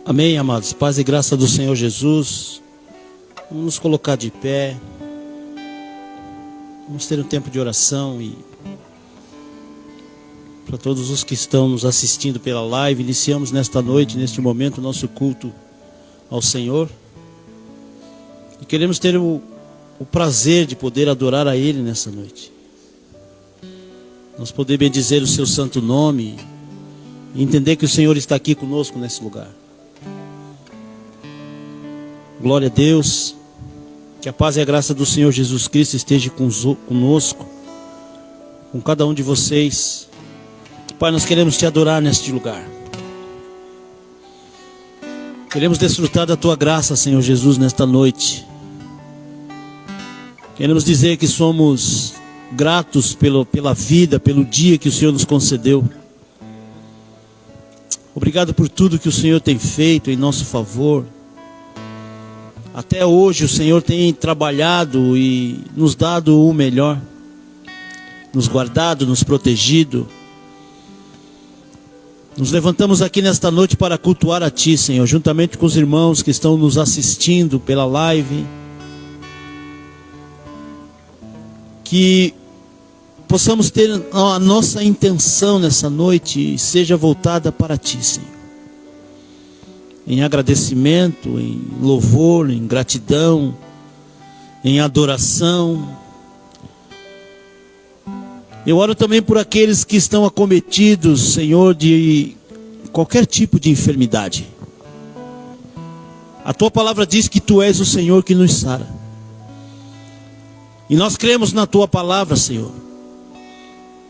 Amém, amados. Paz e graça do Senhor Jesus. Vamos nos colocar de pé. Vamos ter um tempo de oração. E para todos os que estão nos assistindo pela live, iniciamos nesta noite, neste momento, o nosso culto ao Senhor. E queremos ter o prazer de poder adorar a Ele nessa noite. Nós poder bendizer o seu santo nome e entender que o Senhor está aqui conosco nesse lugar. Glória a Deus. Que a paz e a graça do Senhor Jesus Cristo esteja conosco, com cada um de vocês. Pai, nós queremos te adorar neste lugar. Queremos desfrutar da tua graça, Senhor Jesus, nesta noite. Queremos dizer que somos gratos pela vida, pelo dia que o Senhor nos concedeu. Obrigado por tudo que o Senhor tem feito em nosso favor. Até hoje o Senhor tem trabalhado e nos dado o melhor, nos guardado, nos protegido. Nos levantamos aqui nesta noite para cultuar a Ti, Senhor, juntamente com os irmãos que estão nos assistindo pela live. Que possamos ter a nossa intenção nessa noite seja voltada para Ti, Senhor. Em agradecimento, em louvor, em gratidão, em adoração. Eu oro também por aqueles que estão acometidos, Senhor, de qualquer tipo de enfermidade. A Tua palavra diz que Tu és o Senhor que nos sara. E nós cremos na Tua palavra, Senhor.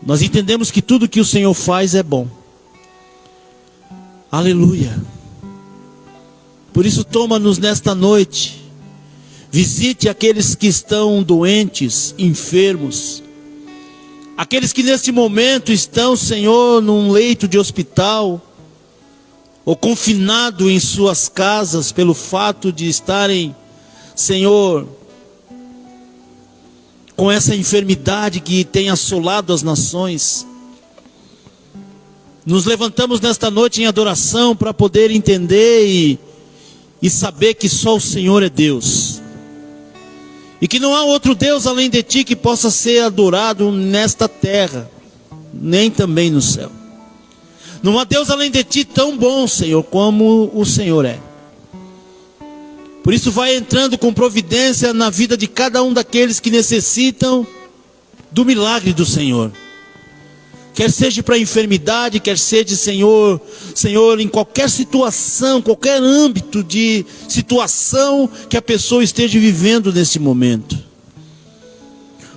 Nós entendemos que tudo que o Senhor faz é bom. Aleluia. Por isso toma-nos nesta noite. Visite aqueles que estão doentes, enfermos. Aqueles que neste momento estão, Senhor, num leito de hospital, ou confinado em suas casas pelo fato de estarem, Senhor, com essa enfermidade que tem assolado as nações. Nos levantamos nesta noite em adoração para poder entender e saber que só o Senhor é Deus. E que não há outro Deus além de Ti que possa ser adorado nesta terra, nem também no céu. Não há Deus além de Ti tão bom, Senhor, como o Senhor é. Por isso vai entrando com providência na vida de cada um daqueles que necessitam do milagre do Senhor. Quer seja para a enfermidade, quer seja, Senhor, em qualquer situação, qualquer âmbito de situação que a pessoa esteja vivendo nesse momento.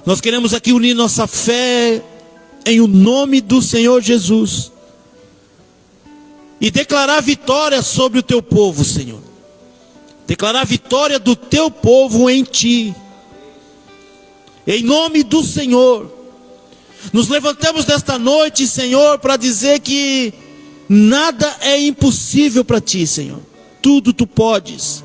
Nós queremos aqui unir nossa fé em o nome do Senhor Jesus. E declarar vitória sobre o Teu povo, Senhor. Declarar a vitória do Teu povo em Ti. Em nome do Senhor. Nos levantamos nesta noite, Senhor, para dizer que nada é impossível para Ti, Senhor. Tudo Tu podes.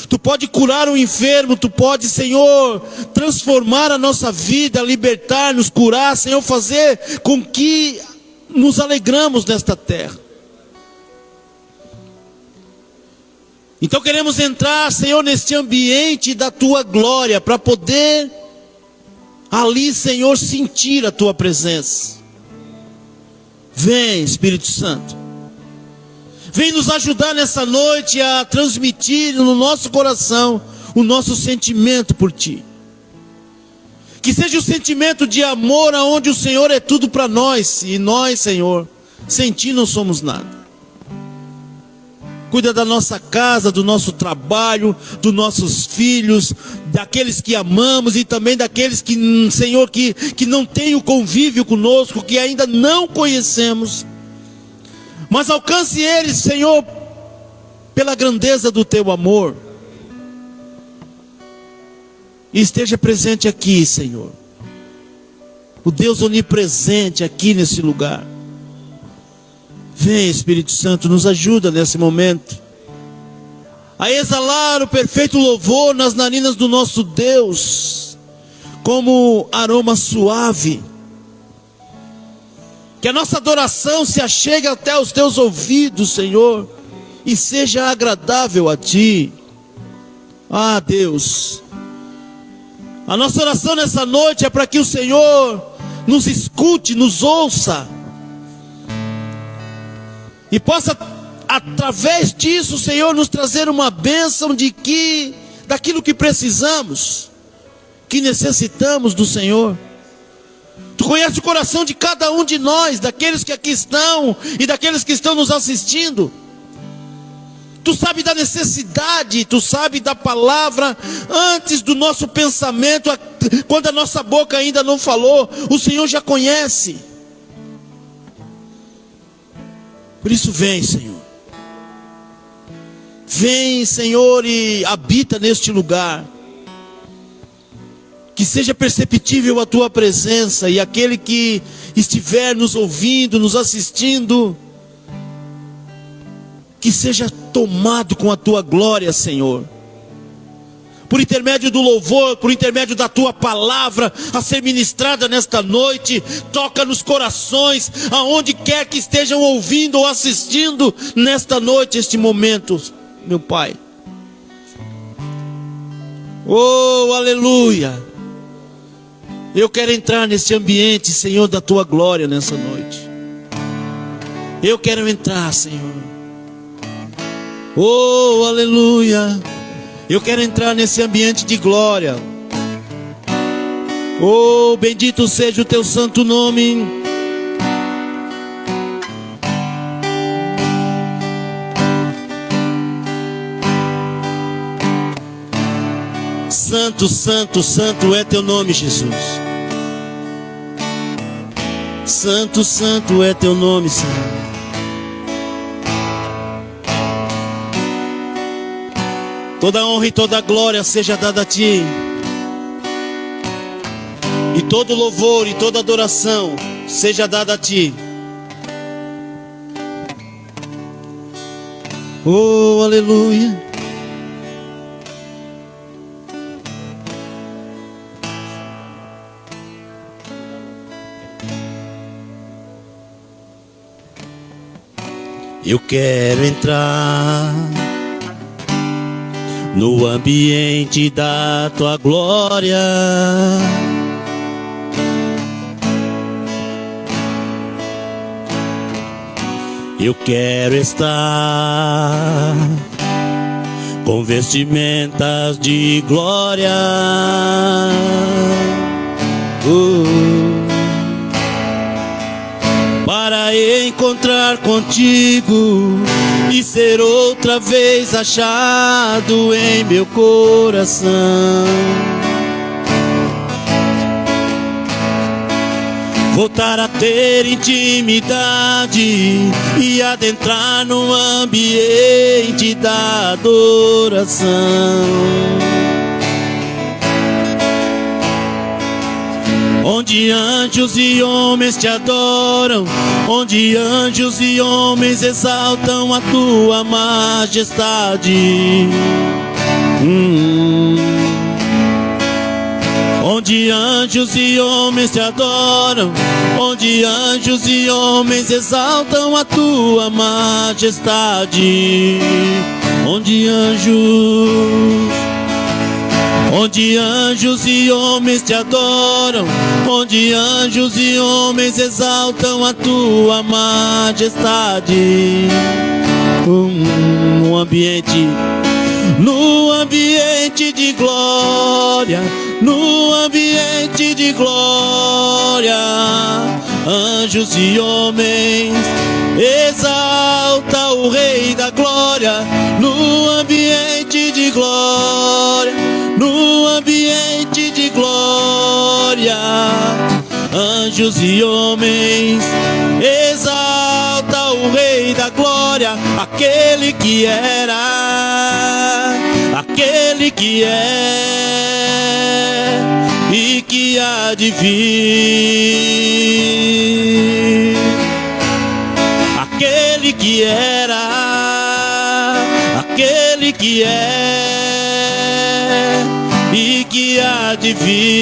Tu pode curar o enfermo, Tu pode, Senhor, transformar a nossa vida, libertar, nos curar, Senhor, fazer com que nos alegramos nesta terra. Então queremos entrar, Senhor, neste ambiente da Tua glória, para poder ali, Senhor, sentir a Tua presença. Vem, Espírito Santo. Vem nos ajudar nessa noite a transmitir no nosso coração o nosso sentimento por Ti. Que seja o sentimento de amor aonde o Senhor é tudo para nós. E nós, Senhor, sem Ti não somos nada. Cuida da nossa casa, do nosso trabalho, dos nossos filhos, daqueles que amamos e também daqueles que, Senhor, que não têm o convívio conosco, que ainda não conhecemos. Mas alcance eles, Senhor, pela grandeza do Teu amor. E esteja presente aqui, Senhor. O Deus onipresente aqui nesse lugar. Vem, Espírito Santo, nos ajuda nesse momento a exalar o perfeito louvor nas narinas do nosso Deus, como aroma suave. Que a nossa adoração se achegue até os Teus ouvidos, Senhor, e seja agradável a Ti. Ah, Deus, a nossa oração nessa noite é para que o Senhor nos escute, nos ouça, e possa, através disso, o Senhor nos trazer uma bênção daquilo que precisamos, que necessitamos do Senhor. Tu conheces o coração de cada um de nós, daqueles que aqui estão e daqueles que estão nos assistindo. Tu sabe da necessidade, tu sabe da palavra antes do nosso pensamento, quando a nossa boca ainda não falou, o Senhor já conhece. Por isso vem, Senhor. Vem, Senhor, e habita neste lugar. Que seja perceptível a Tua presença, e aquele que estiver nos ouvindo, nos assistindo, que seja tomado com a Tua glória, Senhor. Por intermédio do louvor, por intermédio da Tua palavra a ser ministrada nesta noite, toca nos corações, aonde quer que estejam ouvindo ou assistindo nesta noite, este momento, meu Pai. Oh, aleluia! Eu quero entrar nesse ambiente, Senhor, da Tua glória nessa noite. Eu quero entrar, Senhor. Oh, aleluia. Eu quero entrar nesse ambiente de glória. Oh, bendito seja o Teu santo nome. Santo, santo, santo é Teu nome, Jesus. Santo, santo é Teu nome, Senhor. Toda honra e toda glória seja dada a Ti, e todo louvor e toda adoração seja dada a Ti. Oh, aleluia. Eu quero entrar no ambiente da Tua glória. Eu quero estar com vestimentas de glória. Para encontrar contigo e ser outra vez achado em meu coração. Voltar a ter intimidade e adentrar no ambiente da adoração. Onde anjos e homens Te adoram, onde anjos e homens exaltam a Tua majestade. Onde anjos e homens Te adoram, onde anjos e homens exaltam a Tua majestade. Onde anjos e homens Te adoram, onde anjos e homens exaltam a Tua majestade. No ambiente de glória, no ambiente de glória, anjos e homens exalta o Rei da glória. No ambiente de glória, no ambiente de glória, anjos e homens exalta o Rei da glória, aquele que era, aquele que é e que há de vir, aquele que era, aquele que é e que há de vir.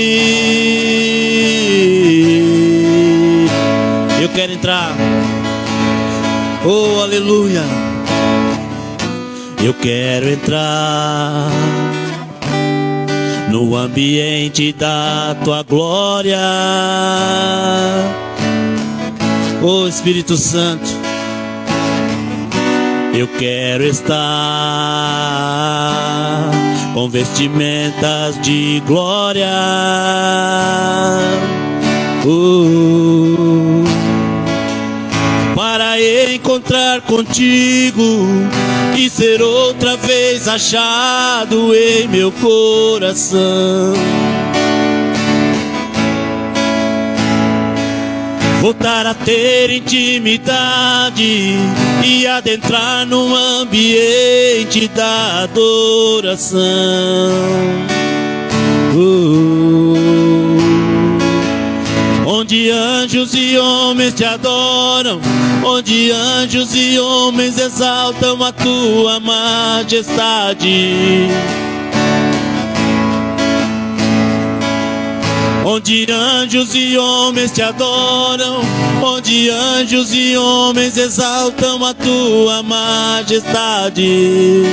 Eu quero entrar. Oh, aleluia. Eu quero entrar no ambiente da tua glória. Ô Espírito Santo, eu quero estar com vestimentas de glória. Para encontrar contigo e ser outra vez achado em meu coração. Voltar a ter intimidade e adentrar no ambiente da adoração. Onde anjos e homens te adoram, onde anjos e homens exaltam a tua majestade. Onde anjos e homens te adoram, onde anjos e homens exaltam a tua majestade.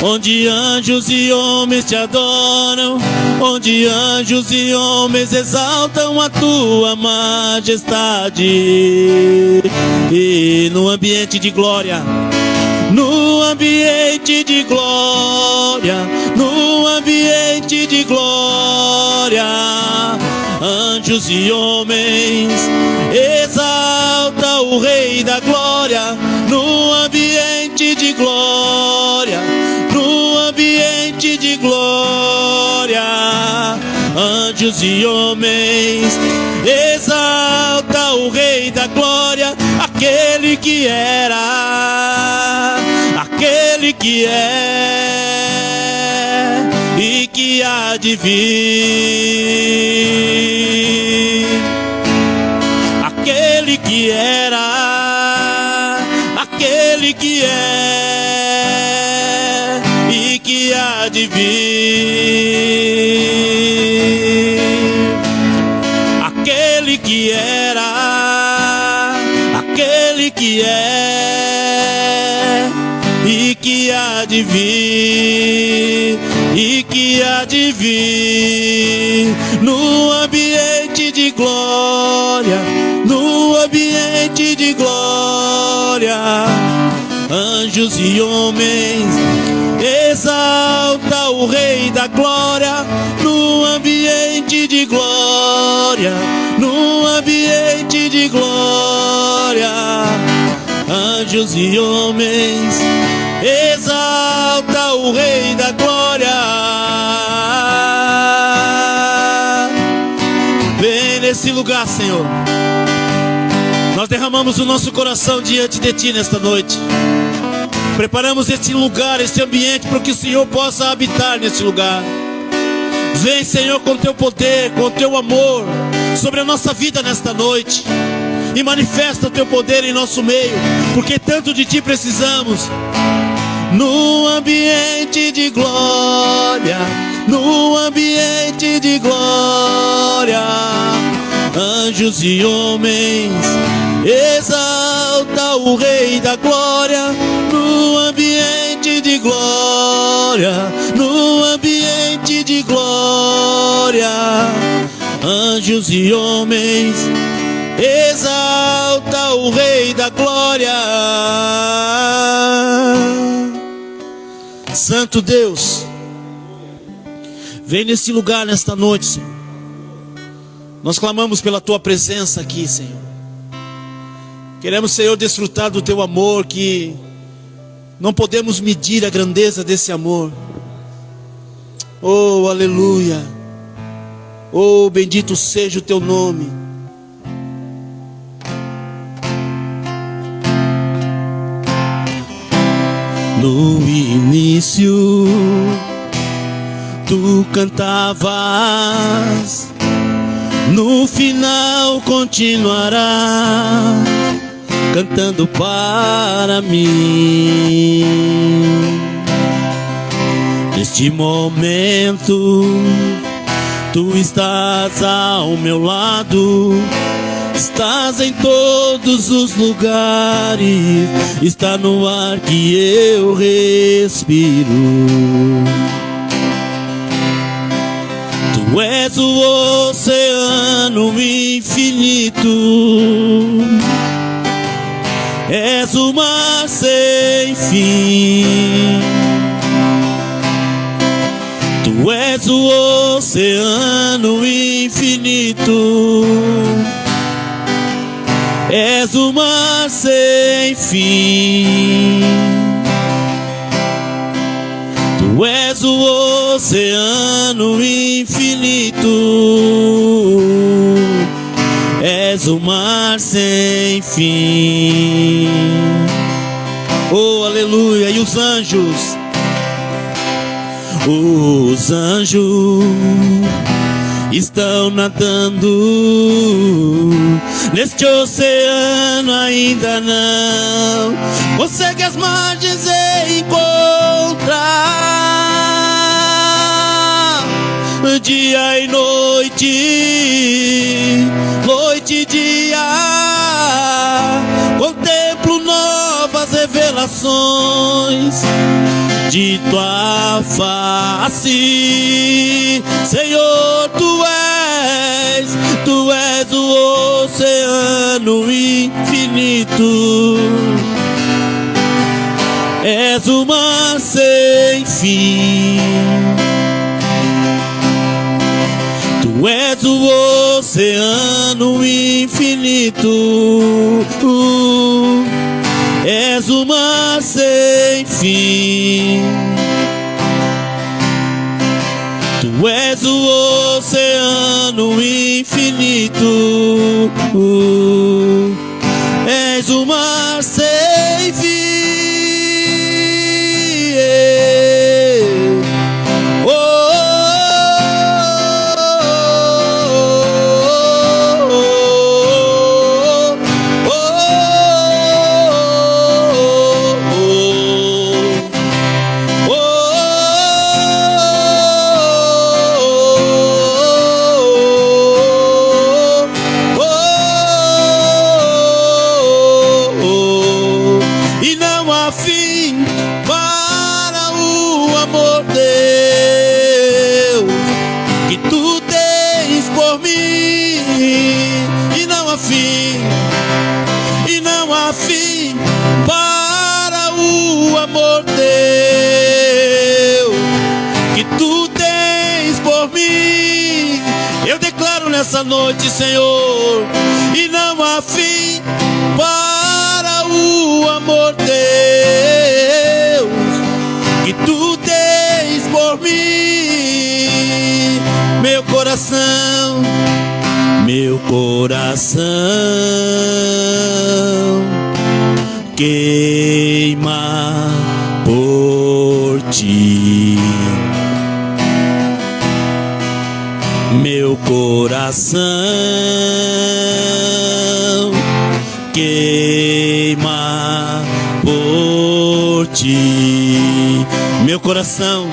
Onde anjos e homens te adoram, onde anjos e homens exaltam a tua majestade. E no ambiente de glória, no ambiente de glória, no ambiente de glória, anjos e homens exalta o Rei da glória. No ambiente de glória, no ambiente de glória, anjos e homens exalta o Rei da glória, aquele que era, aquele que é e que há de vir, aquele que era, aquele que é e que há de vir, aquele que era, aquele que é e que há de vir, e que há de vir, no ambiente de glória, no ambiente de glória, anjos e homens exalta o Rei da glória. No ambiente de glória, no ambiente de glória, anjos e homens exalta o Rei da glória. Vem nesse lugar, Senhor. Nós derramamos o nosso coração diante de Ti nesta noite. Preparamos este lugar, este ambiente, para que o Senhor possa habitar neste lugar. Vem, Senhor, com Teu poder, com Teu amor sobre a nossa vida nesta noite. E manifesta o Teu poder em nosso meio, porque tanto de Ti precisamos. No ambiente de glória, no ambiente de glória, anjos e homens exalta o Rei da glória. No ambiente de glória, no ambiente de glória, anjos e homens exalta o Rei da glória. Santo Deus, vem nesse lugar nesta noite, Senhor. Nós clamamos pela Tua presença aqui, Senhor. Queremos, Senhor, desfrutar do Teu amor, que não podemos medir a grandeza desse amor. Oh, aleluia. Oh, bendito seja o Teu nome. No início Tu cantavas, no final continuará cantando para mim. Neste momento Tu estás ao meu lado, Estás em todos os lugares, está no ar que eu respiro. Tu és o oceano infinito, és o mar sem fim. Tu és o oceano infinito, és o mar sem fim. Tu és o oceano infinito, és o mar sem fim. Oh, aleluia! E os anjos? Os anjos estão nadando neste oceano, ainda não consegue as margens encontrar. Dia e noite, noite e dia, contemplo novas revelações de tua face, Senhor. Tu és o oceano infinito, és o mar sem fim. Tu és o oceano infinito, és o mar sem fim. Tu és o oceano infinito, és o mar sem fim. Essa noite, Senhor, e não há fim para o amor Deus que tu tens por mim. Meu coração queima por ti. Meu coração queima por ti. Meu coração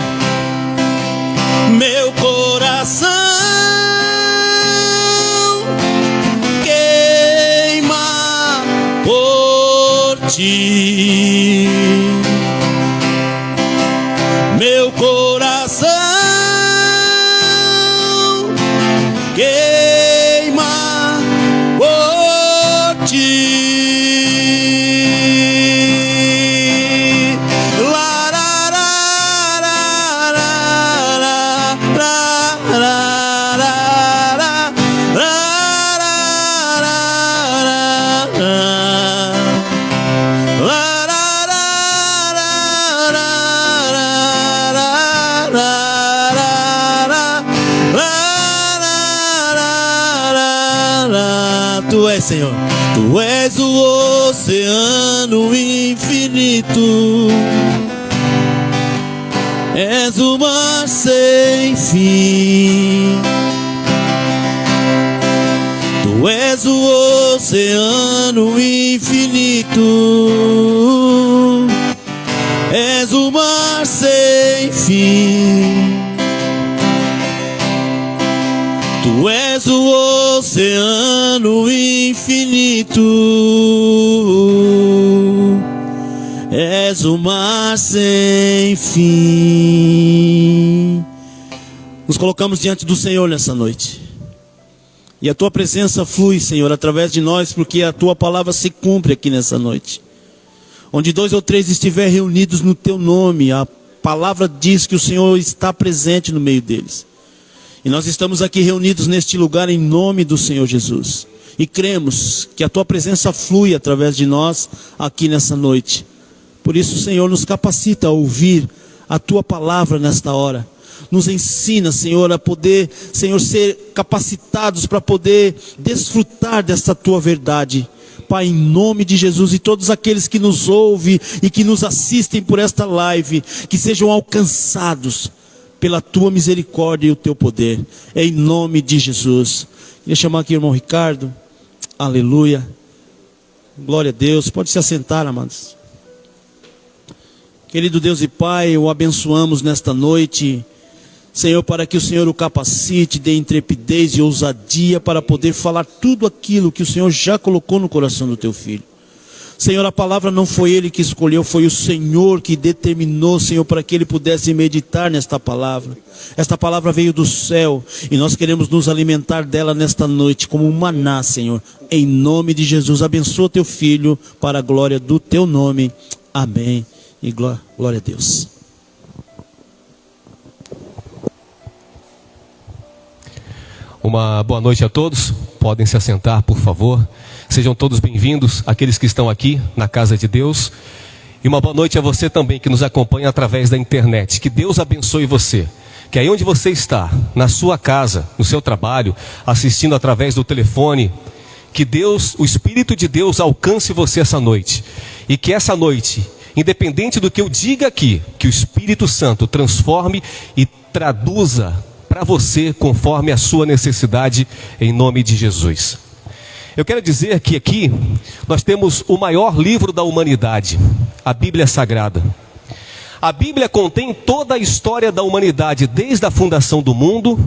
queima por ti. Meu coração queima por ti. La, la, la, la, la, la, la, la, la, la, Tu és, Senhor, Tu és o oceano infinito, és o mar sem fim. Tu és o oceano infinito, és o mar sem fim. Tu és o oceano infinito, és o mar sem fim. Nos colocamos diante do Senhor nessa noite, e a tua presença flui, Senhor, através de nós, porque a tua palavra se cumpre aqui nessa noite. Onde 2 ou 3 estiverem reunidos no teu nome, a palavra diz que o Senhor está presente no meio deles. E nós estamos aqui reunidos neste lugar em nome do Senhor Jesus. E cremos que a tua presença flui através de nós aqui nessa noite. Por isso, Senhor, nos capacita a ouvir a tua palavra nesta hora. Nos ensina, Senhor, a poder, Senhor, ser capacitados para poder desfrutar desta tua verdade. Pai, em nome de Jesus, e todos aqueles que nos ouvem e que nos assistem por esta live, que sejam alcançados pela tua misericórdia e o teu poder, em nome de Jesus. Queria chamar aqui o irmão Ricardo. Aleluia, glória a Deus. Pode se assentar, amados. Querido Deus e Pai, o abençoamos nesta noite, Senhor, para que o Senhor o capacite, dê intrepidez e ousadia para poder falar tudo aquilo que o Senhor já colocou no coração do teu filho. Senhor, a palavra não foi ele que escolheu, foi o Senhor que determinou, Senhor, para que ele pudesse meditar nesta palavra. Esta palavra veio do céu e nós queremos nos alimentar dela nesta noite como um maná, Senhor. Em nome de Jesus, abençoa teu filho para a glória do teu nome. Amém. E glória a Deus. Uma boa noite a todos, podem se assentar, por favor. Sejam todos bem-vindos, aqueles que estão aqui na casa de Deus. E uma boa noite a você também que nos acompanha através da internet. Que Deus abençoe você. Que aí onde você está, na sua casa, no seu trabalho, assistindo através do telefone, que Deus, o Espírito de Deus alcance você essa noite. E que essa noite, independente do que eu diga aqui, que o Espírito Santo transforme e traduza para você conforme a sua necessidade, em nome de Jesus. Eu quero dizer que aqui nós temos o maior livro da humanidade, a Bíblia Sagrada. A Bíblia contém toda a história da humanidade, desde a fundação do mundo,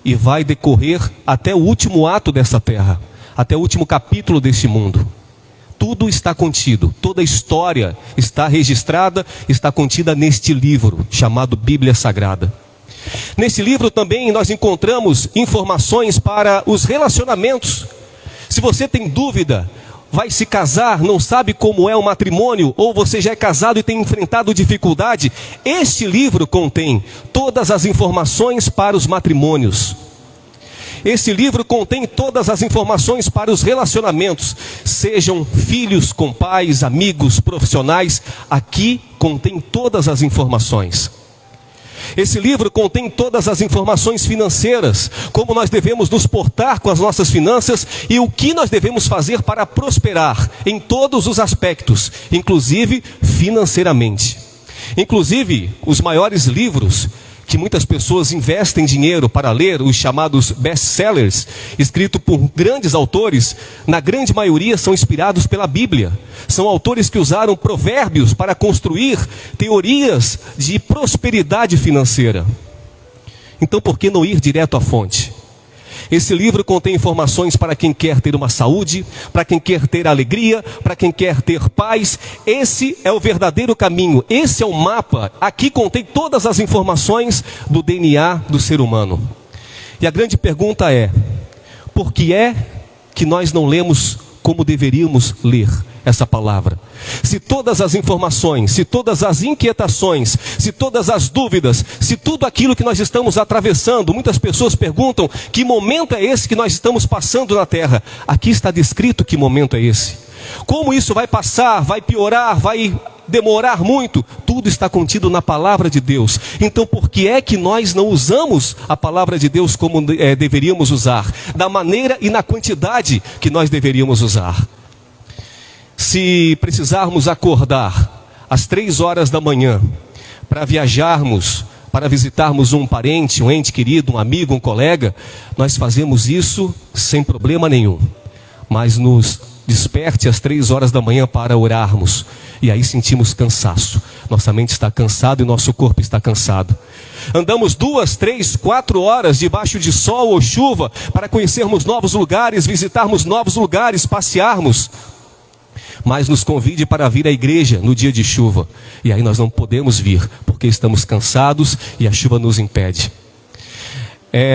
e vai decorrer até o último ato dessa terra, até o último capítulo deste mundo. Tudo está contido, toda a história está registrada, está contida neste livro, chamado Bíblia Sagrada. Nesse livro também nós encontramos informações para os relacionamentos. Se você tem dúvida, vai se casar, não sabe como é o matrimônio, ou você já é casado e tem enfrentado dificuldade, este livro contém todas as informações para os matrimônios. Esse livro contém todas as informações para os relacionamentos, sejam filhos com pais, amigos, profissionais, aqui contém todas as informações. Esse livro contém todas as informações financeiras, como nós devemos nos portar com as nossas finanças e o que nós devemos fazer para prosperar em todos os aspectos, inclusive financeiramente. Inclusive, os maiores livros que muitas pessoas investem dinheiro para ler, os chamados best-sellers, escritos por grandes autores, na grande maioria são inspirados pela Bíblia. São autores que usaram provérbios para construir teorias de prosperidade financeira. Então, por que não ir direto à fonte? Esse livro contém informações para quem quer ter uma saúde, para quem quer ter alegria, para quem quer ter paz. Esse é o verdadeiro caminho, esse é o mapa. Aqui contém todas as informações do DNA do ser humano. E a grande pergunta é, por que é que nós não lemos como deveríamos ler essa palavra? Se todas as informações, se todas as inquietações, se todas as dúvidas, se tudo aquilo que nós estamos atravessando, muitas pessoas perguntam, que momento é esse que nós estamos passando na terra? Aqui está descrito que momento é esse. Como isso vai passar, vai piorar, vai demorar muito? Tudo está contido na palavra de Deus. Então por que é que nós não usamos a palavra de Deus como deveríamos usar? Da maneira e na quantidade que nós deveríamos usar. Se precisarmos acordar às 3 horas da manhã para viajarmos, para visitarmos um parente, um ente querido, um amigo, um colega, nós fazemos isso sem problema nenhum. Mas nos desperte às 3 horas da manhã para orarmos. E aí sentimos cansaço. Nossa mente está cansada e nosso corpo está cansado. Andamos 2, 3, 4 horas debaixo de sol ou chuva para conhecermos novos lugares, visitarmos novos lugares, passearmos. Mas nos convide para vir à igreja no dia de chuva. E aí nós não podemos vir, porque estamos cansados e a chuva nos impede.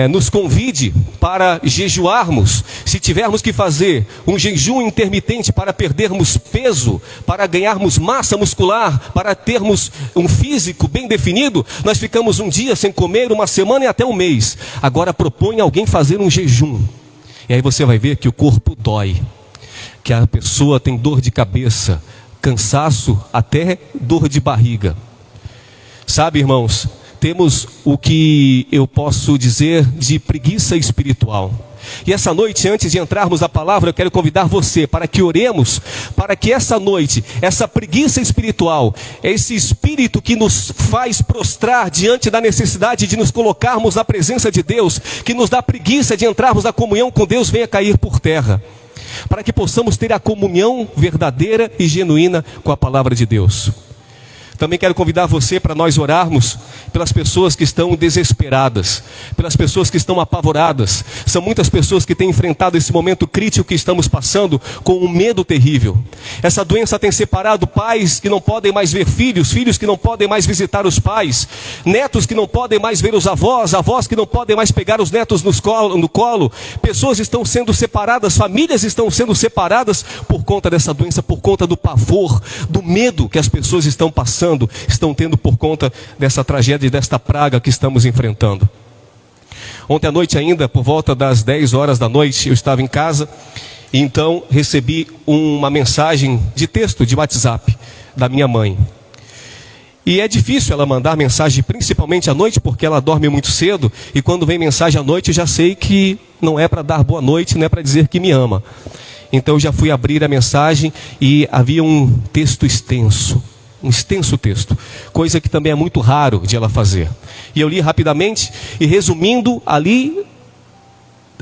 Nos convide para jejuarmos. Se tivermos que fazer um jejum intermitente para perdermos peso, para ganharmos massa muscular, para termos um físico bem definido, nós ficamos um dia sem comer, uma semana e até um mês. Agora propõe alguém fazer um jejum. E aí você vai ver que o corpo dói, que a pessoa tem dor de cabeça, cansaço, até dor de barriga. Sabe, irmãos, temos o que eu posso dizer de preguiça espiritual. E essa noite, antes de entrarmos na palavra, eu quero convidar você para que oremos, para que essa noite, essa preguiça espiritual, esse espírito que nos faz prostrar diante da necessidade de nos colocarmos na presença de Deus, que nos dá preguiça de entrarmos na comunhão com Deus, venha cair por terra. Para que possamos ter a comunhão verdadeira e genuína com a palavra de Deus. Também quero convidar você para nós orarmos pelas pessoas que estão desesperadas, pelas pessoas que estão apavoradas. São muitas pessoas que têm enfrentado esse momento crítico que estamos passando com um medo terrível. Essa doença tem separado pais que não podem mais ver filhos, filhos que não podem mais visitar os pais, netos que não podem mais ver os avós, avós que não podem mais pegar os netos no colo. Pessoas estão sendo separadas, famílias estão sendo separadas por conta dessa doença, por conta do pavor, do medo que as pessoas estão passando, estão tendo por conta dessa tragédia e desta praga que estamos enfrentando. Ontem à noite ainda, por volta das 10 horas da noite, eu estava em casa e então recebi uma mensagem de texto de WhatsApp da minha mãe. E é difícil ela mandar mensagem, principalmente à noite, porque ela dorme muito cedo, e quando vem mensagem à noite eu já sei que não é para dar boa noite, não é para dizer que me ama. Então eu já fui abrir a mensagem e havia um texto extenso. Um extenso texto, coisa que também é muito raro de ela fazer. E eu li rapidamente e, resumindo ali,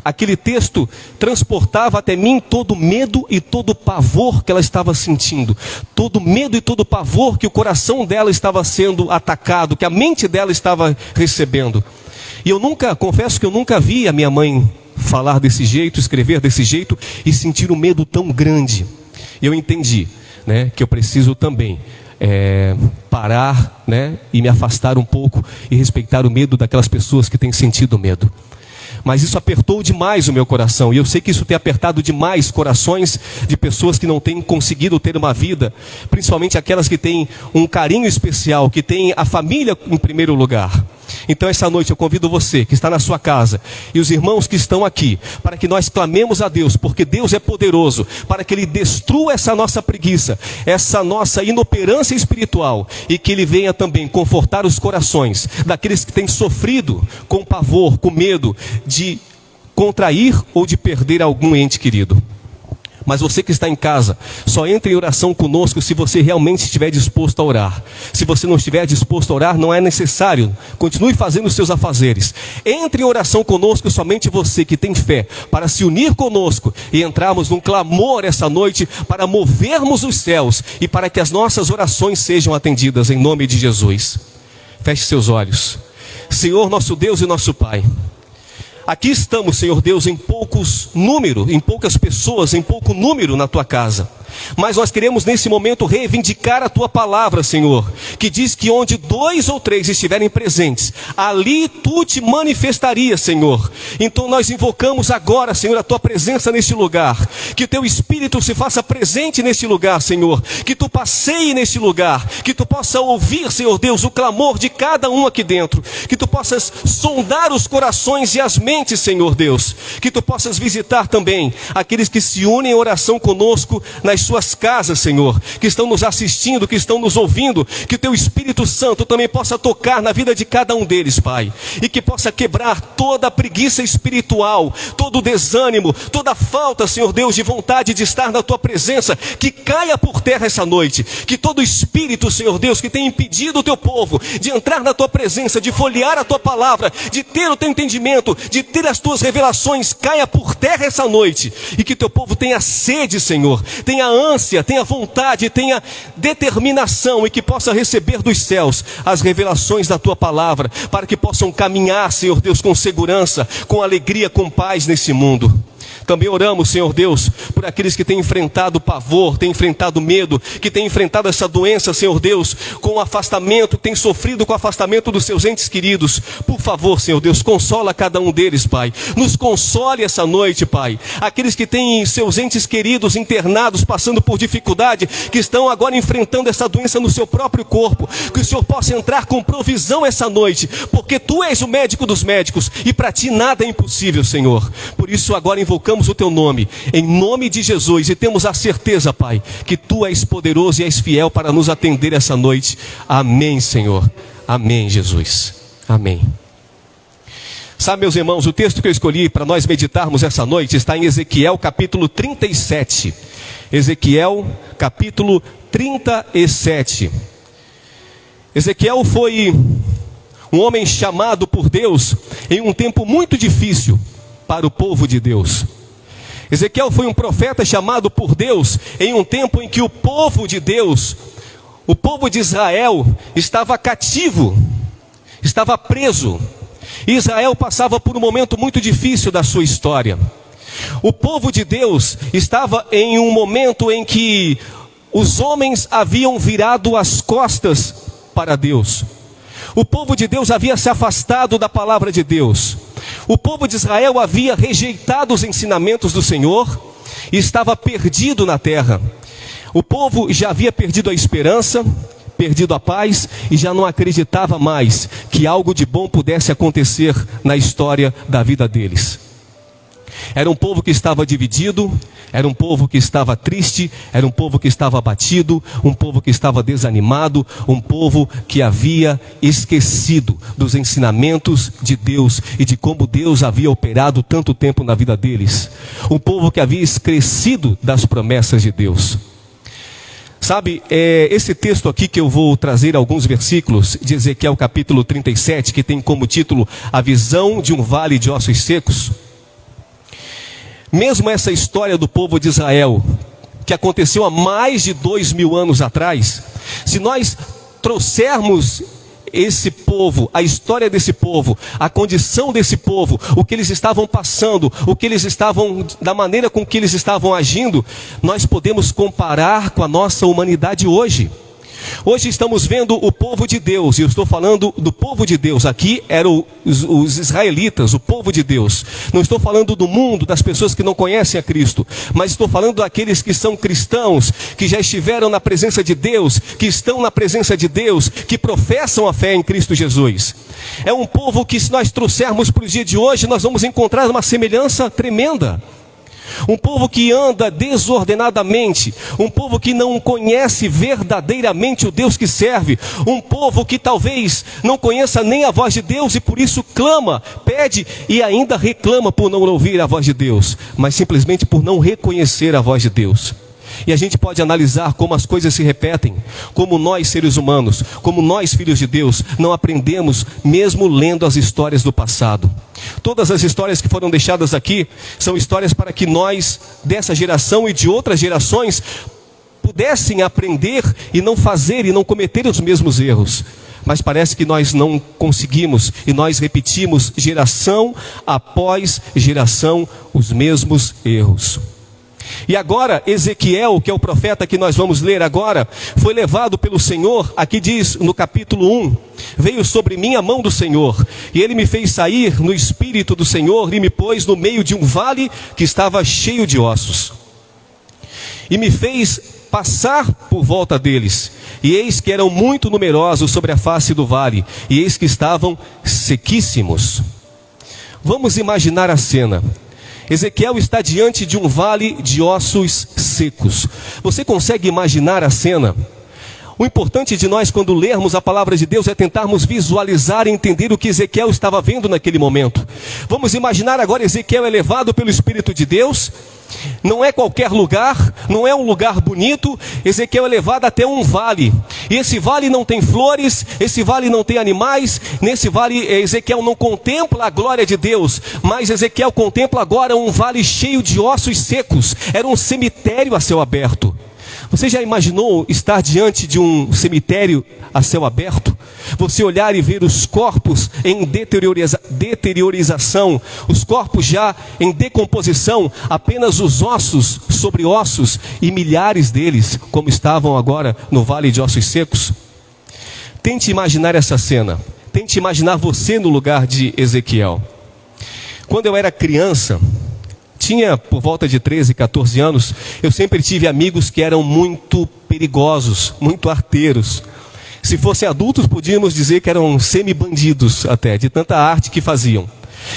aquele texto transportava até mim todo o medo e todo o pavor que ela estava sentindo. Todo o medo e todo o pavor que o coração dela estava sendo atacado, que a mente dela estava recebendo. E confesso que eu nunca vi a minha mãe falar desse jeito, escrever desse jeito e sentir um medo tão grande. E eu entendi, que eu preciso também parar, e me afastar um pouco e respeitar o medo daquelas pessoas que têm sentido medo. Mas isso apertou demais o meu coração, e eu sei que isso tem apertado demais corações de pessoas que não têm conseguido ter uma vida, principalmente aquelas que têm um carinho especial, que têm a família em primeiro lugar. Então essa noite eu convido você que está na sua casa e os irmãos que estão aqui, para que nós clamemos a Deus, porque Deus é poderoso, para que Ele destrua essa nossa preguiça, essa nossa inoperância espiritual, e que Ele venha também confortar os corações daqueles que têm sofrido com pavor, com medo de contrair ou de perder algum ente querido. Mas você que está em casa, só entre em oração conosco se você realmente estiver disposto a orar. Se você não estiver disposto a orar, não é necessário. Continue fazendo os seus afazeres. Entre em oração conosco somente você que tem fé, para se unir conosco e entrarmos num clamor essa noite, para movermos os céus e para que as nossas orações sejam atendidas em nome de Jesus. Feche seus olhos. Senhor, nosso Deus e nosso Pai, aqui estamos, Senhor Deus, em poucas pessoas, em pouco número na Tua casa. Mas nós queremos nesse momento reivindicar a Tua palavra, Senhor, que diz que onde 2 ou 3 estiverem presentes, ali Tu te manifestarias, Senhor. Então nós invocamos agora, Senhor, a Tua presença neste lugar, que o Teu Espírito se faça presente neste lugar, Senhor, que Tu passeie neste lugar, que Tu possa ouvir, Senhor Deus, o clamor de cada um aqui dentro, que Tu possas sondar os corações e as mentes, Senhor Deus, que Tu possas visitar também aqueles que se unem em oração conosco nas suas casas, Senhor, que estão nos assistindo, que estão nos ouvindo, que o Teu Espírito Santo também possa tocar na vida de cada um deles, Pai, e que possa quebrar toda a preguiça espiritual, todo o desânimo, toda a falta, Senhor Deus, de vontade de estar na Tua presença, que caia por terra essa noite, que todo espírito, Senhor Deus, que tem impedido o Teu povo de entrar na Tua presença, de folhear a Tua palavra, de ter o Teu entendimento, de ter as Tuas revelações, caia por terra essa noite, e que Teu povo tenha sede, Senhor, tenha ânsia, tenha vontade, tenha determinação, e que possa receber dos céus as revelações da tua palavra, para que possam caminhar, Senhor Deus, com segurança, com alegria, com paz nesse mundo. Também oramos, Senhor Deus, por aqueles que têm enfrentado pavor, têm enfrentado medo, que têm enfrentado essa doença, Senhor Deus, com afastamento, têm sofrido com o afastamento dos seus entes queridos. Por favor, Senhor Deus, consola cada um deles, Pai. Nos console essa noite, Pai. Aqueles que têm seus entes queridos internados, passando por dificuldade, que estão agora enfrentando essa doença no seu próprio corpo, que o Senhor possa entrar com provisão essa noite, porque Tu és o médico dos médicos, e para Ti nada é impossível, Senhor. Por isso agora invocamos o Teu nome, em nome de Jesus, e temos a certeza, Pai, que Tu és poderoso e és fiel para nos atender essa noite. Amém, Senhor. Amém, Jesus. Amém. Sabe, meus irmãos, o texto que eu escolhi para nós meditarmos essa noite está em Ezequiel capítulo 37. Ezequiel capítulo 37. Ezequiel foi um homem chamado por Deus em um tempo muito difícil para o povo de Deus. Ezequiel foi um profeta chamado por Deus em um tempo em que o povo de Deus, o povo de Israel, estava cativo, estava preso. Israel passava por um momento muito difícil da sua história. O povo de Deus estava em um momento em que os homens haviam virado as costas para Deus. O povo de Deus havia se afastado da palavra de Deus. O povo de Israel havia rejeitado os ensinamentos do Senhor e estava perdido na terra. O povo já havia perdido a esperança, perdido a paz, e já não acreditava mais que algo de bom pudesse acontecer na história da vida deles. Era um povo que estava dividido, era um povo que estava triste, era um povo que estava abatido, um povo que estava desanimado, um povo que havia esquecido dos ensinamentos de Deus e de como Deus havia operado tanto tempo na vida deles. Um povo que havia esquecido das promessas de Deus. Sabe, esse texto aqui que eu vou trazer alguns versículos de Ezequiel capítulo 37, que tem como título A Visão de um Vale de Ossos Secos. Mesmo essa história do povo de Israel, que aconteceu há mais de 2000 anos atrás, se nós trouxermos esse povo, a história desse povo, a condição desse povo, o que eles estavam passando, o que eles estavam, da maneira com que eles estavam agindo, nós podemos comparar com a nossa humanidade hoje. Hoje estamos vendo o povo de Deus, e eu estou falando do povo de Deus, aqui eram os israelitas, o povo de Deus. Não estou falando do mundo, das pessoas que não conhecem a Cristo, mas estou falando daqueles que são cristãos, que já estiveram na presença de Deus, que estão na presença de Deus, que professam a fé em Cristo Jesus. É um povo que, se nós trouxermos para o dia de hoje, nós vamos encontrar uma semelhança tremenda. Um povo que anda desordenadamente, um povo que não conhece verdadeiramente o Deus que serve, um povo que talvez não conheça nem a voz de Deus e por isso clama, pede e ainda reclama por não ouvir a voz de Deus, mas simplesmente por não reconhecer a voz de Deus. E a gente pode analisar como as coisas se repetem, como nós seres humanos, como nós filhos de Deus, não aprendemos mesmo lendo as histórias do passado. Todas as histórias que foram deixadas aqui são histórias para que nós, dessa geração e de outras gerações, pudessem aprender e não fazer e não cometer os mesmos erros. Mas parece que nós não conseguimos e nós repetimos geração após geração os mesmos erros. E agora Ezequiel, que é o profeta que nós vamos ler agora, foi levado pelo Senhor, aqui diz no capítulo 1, veio sobre mim a mão do Senhor, e ele me fez sair no espírito do Senhor, e me pôs no meio de um vale que estava cheio de ossos, e me fez passar por volta deles, e eis que eram muito numerosos sobre a face do vale, e eis que estavam sequíssimos. Vamos imaginar a cena. Ezequiel está diante de um vale de ossos secos. Você consegue imaginar a cena? O importante de nós, quando lermos a palavra de Deus, é tentarmos visualizar e entender o que Ezequiel estava vendo naquele momento. Vamos imaginar agora Ezequiel é levado pelo Espírito de Deus. Não é qualquer lugar, não é um lugar bonito. Ezequiel é levado até um vale, e esse vale não tem flores, esse vale não tem animais. Nesse vale Ezequiel não contempla a glória de Deus, mas Ezequiel contempla agora um vale cheio de ossos secos. Era um cemitério a céu aberto. Você já imaginou estar diante de um cemitério a céu aberto? Você olhar e ver os corpos em deteriorização, os corpos já em decomposição, apenas os ossos sobre ossos e milhares deles, como estavam agora no vale de ossos secos? Tente imaginar essa cena. Tente imaginar você no lugar de Ezequiel. Quando eu era criança, tinha por volta de 13, 14 anos, eu sempre tive amigos que eram muito perigosos, muito arteiros. Se fossem adultos, podíamos dizer que eram semi-bandidos até, de tanta arte que faziam.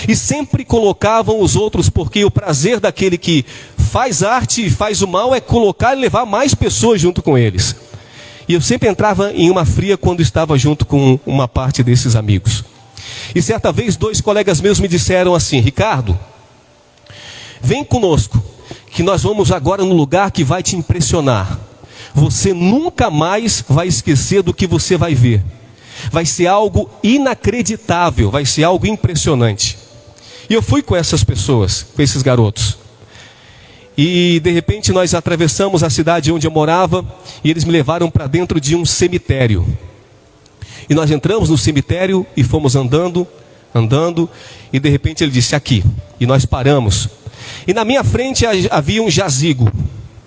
E sempre colocavam os outros, porque o prazer daquele que faz arte e faz o mal é colocar e levar mais pessoas junto com eles. E eu sempre entrava em uma fria quando estava junto com uma parte desses amigos. E certa vez 2 colegas meus me disseram assim: Ricardo, vem conosco, que nós vamos agora num lugar que vai te impressionar. Você nunca mais vai esquecer do que você vai ver. Vai ser algo inacreditável, vai ser algo impressionante. E eu fui com essas pessoas, com esses garotos. E de repente nós atravessamos a cidade onde eu morava e eles me levaram para dentro de um cemitério. E nós entramos no cemitério e fomos andando, e de repente ele disse: aqui. E nós paramos. E na minha frente havia um jazigo,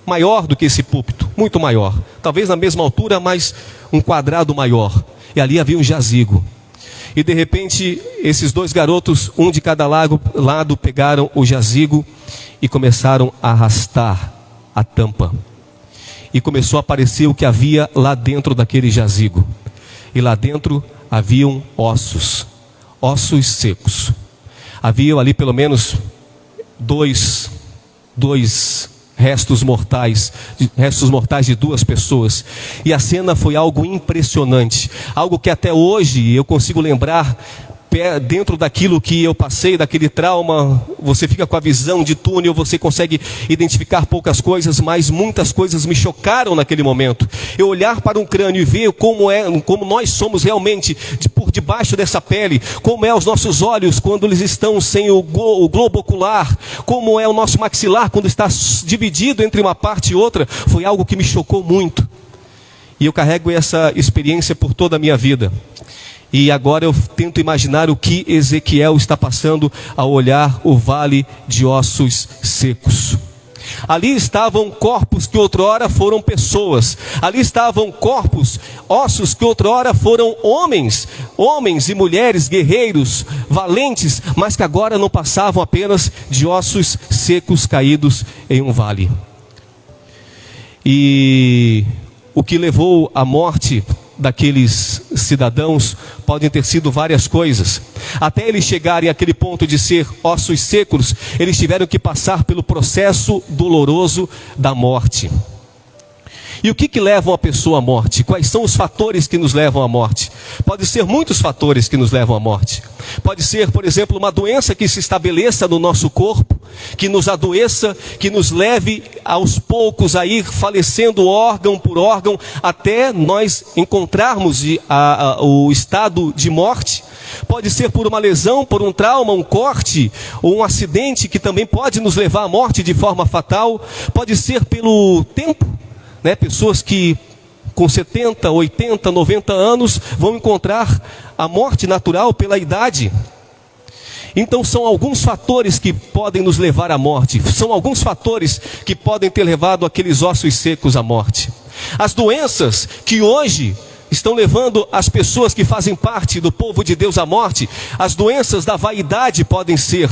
maior do que esse púlpito, muito maior. Talvez na mesma altura, mas um quadrado maior. E ali havia um jazigo. E de repente, esses 2 garotos, um de cada lado, pegaram o jazigo e começaram a arrastar a tampa. E começou a aparecer o que havia lá dentro daquele jazigo. E lá dentro haviam ossos secos. Havia ali pelo menos dois restos mortais de 2 pessoas. E a cena foi algo impressionante, algo que até hoje eu consigo lembrar. Dentro daquilo que eu passei, daquele trauma, você fica com a visão de túnel, você consegue identificar poucas coisas, mas muitas coisas me chocaram naquele momento. Eu olhar para um crânio e ver como nós somos realmente por debaixo dessa pele, como é os nossos olhos quando eles estão sem o globo ocular, como é o nosso maxilar quando está dividido entre uma parte e outra, foi algo que me chocou muito. E eu carrego essa experiência por toda a minha vida. E agora eu tento imaginar o que Ezequiel está passando ao olhar o vale de ossos secos. Ali estavam corpos que outrora foram pessoas. Ali estavam ossos que outrora foram homens e mulheres, guerreiros, valentes, mas que agora não passavam apenas de ossos secos caídos em um vale. E o que levou à morte daqueles cidadãos podem ter sido várias coisas. Até eles chegarem àquele ponto de ser ossos secos, eles tiveram que passar pelo processo doloroso da morte. E o que leva uma pessoa à morte? Quais são os fatores que nos levam à morte? Pode ser muitos fatores que nos levam à morte. Pode ser, por exemplo, uma doença que se estabeleça no nosso corpo, que nos adoeça, que nos leve aos poucos a ir falecendo órgão por órgão, até nós encontrarmos o estado de morte. Pode ser por uma lesão, por um trauma, um corte, ou um acidente que também pode nos levar à morte de forma fatal. Pode ser pelo tempo. Pessoas que com 70, 80, 90 anos vão encontrar a morte natural pela idade. Então são alguns fatores que podem nos levar à morte. São alguns fatores que podem ter levado aqueles ossos secos à morte. As doenças que hoje estão levando as pessoas que fazem parte do povo de Deus à morte, as doenças da vaidade podem ser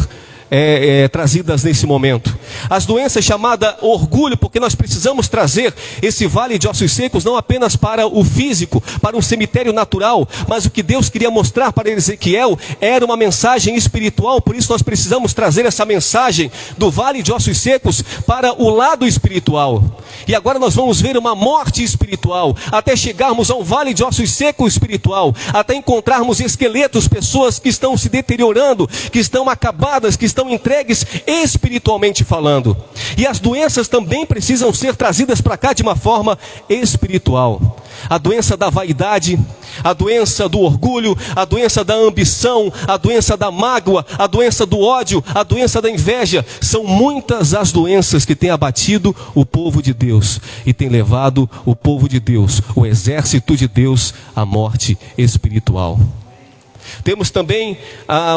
trazidas nesse momento. As doenças chamadas orgulho, porque nós precisamos trazer esse vale de ossos secos não apenas para o físico, para um cemitério natural, mas o que Deus queria mostrar para Ezequiel era uma mensagem espiritual. Por isso nós precisamos trazer essa mensagem do vale de ossos secos para o lado espiritual. E agora nós vamos ver uma morte espiritual, até chegarmos a um vale de ossos secos espiritual, até encontrarmos esqueletos, pessoas que estão se deteriorando, que estão acabadas, que estão entregues espiritualmente falando. falando. E as doenças também precisam ser trazidas para cá de uma forma espiritual. A doença da vaidade, a doença do orgulho, a doença da ambição, a doença da mágoa, a doença do ódio, a doença da inveja. São muitas as doenças que têm abatido o povo de Deus e têm levado o povo de Deus, o exército de Deus, à morte espiritual. Temos também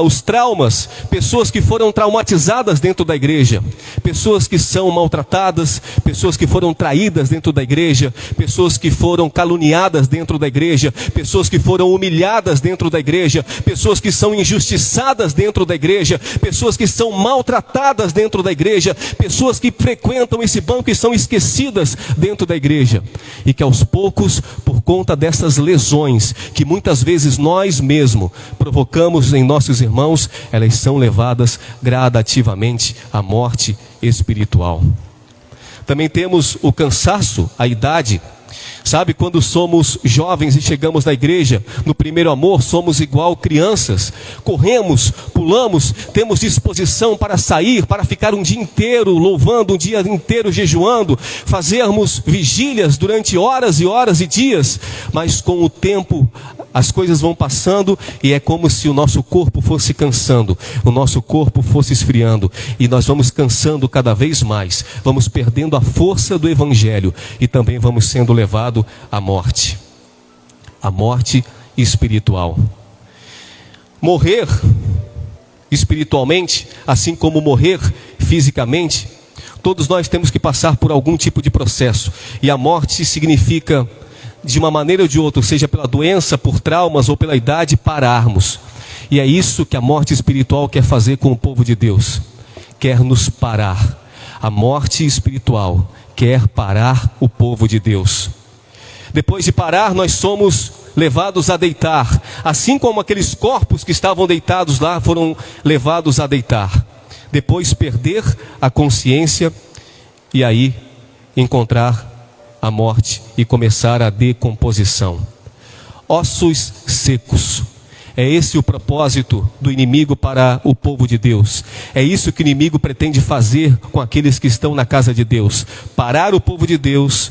os traumas, pessoas que foram traumatizadas dentro da igreja, pessoas que são maltratadas, pessoas que foram traídas dentro da igreja, pessoas que foram caluniadas dentro da igreja, pessoas que foram humilhadas dentro da igreja, pessoas que são injustiçadas dentro da igreja, pessoas que são maltratadas dentro da igreja, pessoas que frequentam esse banco e são esquecidas dentro da igreja, e que aos poucos, por conta dessas lesões, que muitas vezes nós mesmos provocamos em nossos irmãos, elas são levadas gradativamente à morte espiritual. Também temos o cansaço, a idade. Sabe, quando somos jovens e chegamos na igreja, no primeiro amor, somos igual crianças. Corremos, pulamos, temos disposição para sair, para ficar um dia inteiro louvando, um dia inteiro jejuando, fazermos vigílias durante horas e horas e dias. Mas com o tempo, as coisas vão passando e é como se o nosso corpo fosse cansando, o nosso corpo fosse esfriando. E nós vamos cansando cada vez mais, vamos perdendo a força do evangelho e também vamos sendo levados à morte espiritual. Morrer espiritualmente, assim como morrer fisicamente, todos nós temos que passar por algum tipo de processo, e a morte significa, de uma maneira ou de outra, seja pela doença, por traumas ou pela idade, pararmos. E é isso que a morte espiritual quer fazer com o povo de Deus, quer nos parar. A morte espiritual quer parar o povo de Deus. Depois de parar, nós somos levados a deitar, assim como aqueles corpos que estavam deitados lá foram levados a deitar. Depois perder a consciência e aí encontrar a morte e começar a decomposição. Ossos secos. É esse o propósito do inimigo para o povo de Deus. É isso que o inimigo pretende fazer com aqueles que estão na casa de Deus. Parar o povo de Deus,